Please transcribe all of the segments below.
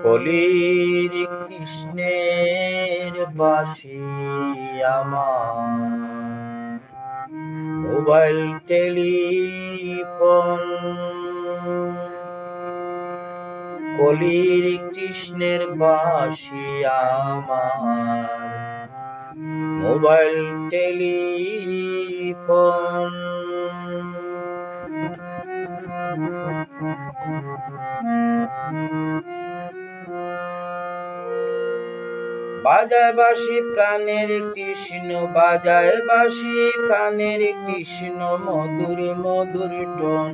কলির কৃষ্ণের বাঁশি আমার, মোবাইল টেলিফোন। কলির কৃষ্ণের বাঁশি আমার, মোবাইল টেলিফোন। বাজায় বাঁশি প্রাণের কৃষ্ণ, বাজায় বাঁশি প্রাণের কৃষ্ণ, মধুর মধুর টোন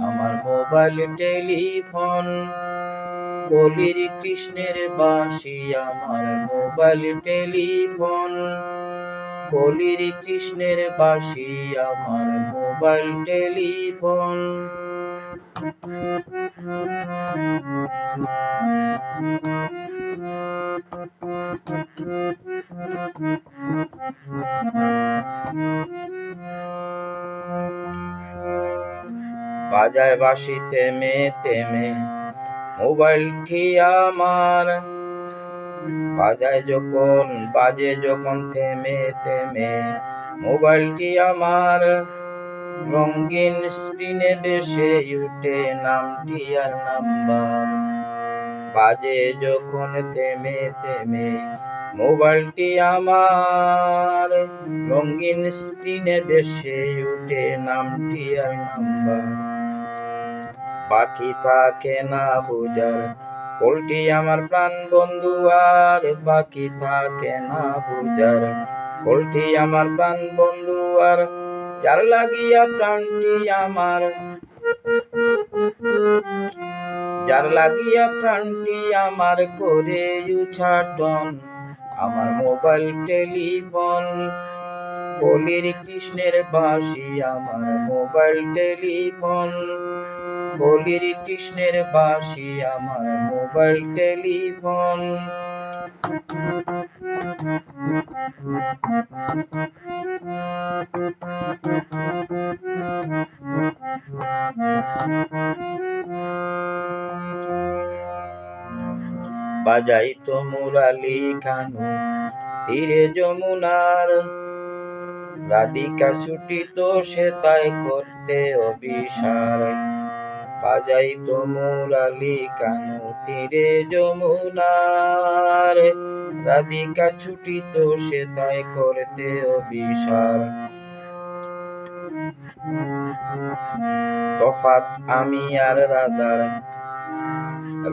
আমার মোবাইল টেলিফোন। কলির কৃষ্ণের বাঁশি আমার, মোবাইল টেলিফোন। কলির কৃষ্ণের বাঁশি আমার, মোবাইল টেলিফোন। বাজায় বাঁশি থেমে থেমে মোবাইলটি আমার, বাজে যখন থেমে থেমে মোবাইলটি আমার, রঙিন স্ক্রিনে ভেসে উঠে নামটি আর নাম্বার। বাজে যখন থেমে থেমে মোবাইলটি আমার, রঙিন স্ক্রিনে ভেসে উঠে নামটি আর নাম্বার। বাকি থাকে না বুঝার কলটি আমার প্রাণ বন্ধু আর, বাকি থাকে না বুঝার কলটি আমার প্রাণ বন্ধু আর, যার লাগিয়া প্রাণটি আমার, যার লাগিয়া প্রাণটি আমার করে উচ্চাটন আমার মোবাইল টেলিফোন। কলির কৃষ্ণের বাঁশি আমার, মোবাইল টেলিফোন। কলির কৃষ্ণের বাঁশি আমার, মোবাইল টেলিফোন। বাজাই তো মুরালি কানু তীরে যমুনার, রাধিকা ছুটি তো সে তাই করতে অভিসার। বাজাই তো মুরালি কানু তীরে যমুনার, রাধিকা ছুটি তো সে তাই করতে অভিসার। তফাৎ আমি আর রাধার,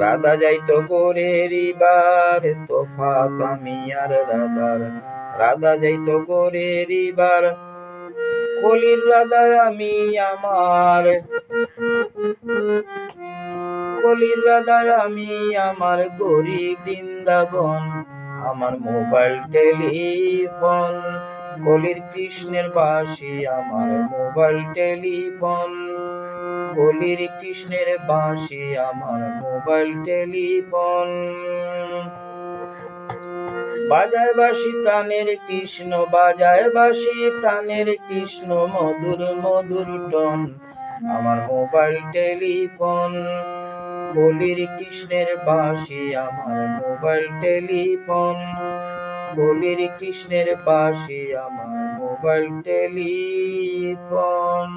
রাধা যাইতো গোরের বার। তফাৎ আমি আর রাধার, রাধা যাইতো গোরের বার। কলির রাধা আমি আমার, কলির রাধা আমি আমার, গরিব বৃন্দাবন আমার মোবাইল টেলিফোন। কলির কৃষ্ণের বাঁশি আমার, মোবাইল টেলিফোন। কলির কৃষ্ণের বাঁশি আমার, মোবাইল টেলিফোন। বাজায় বাঁশি প্রাণের কৃষ্ণ, বাজায় বাঁশি প্রাণের কৃষ্ণ, মধুর মধুর টোন আমার মোবাইল টেলিফোন। কলির কৃষ্ণের বাঁশি আমার, মোবাইল টেলিফোন। কলির কৃষ্ণের বাঁশি আমার, মোবাইল টেলিফোন।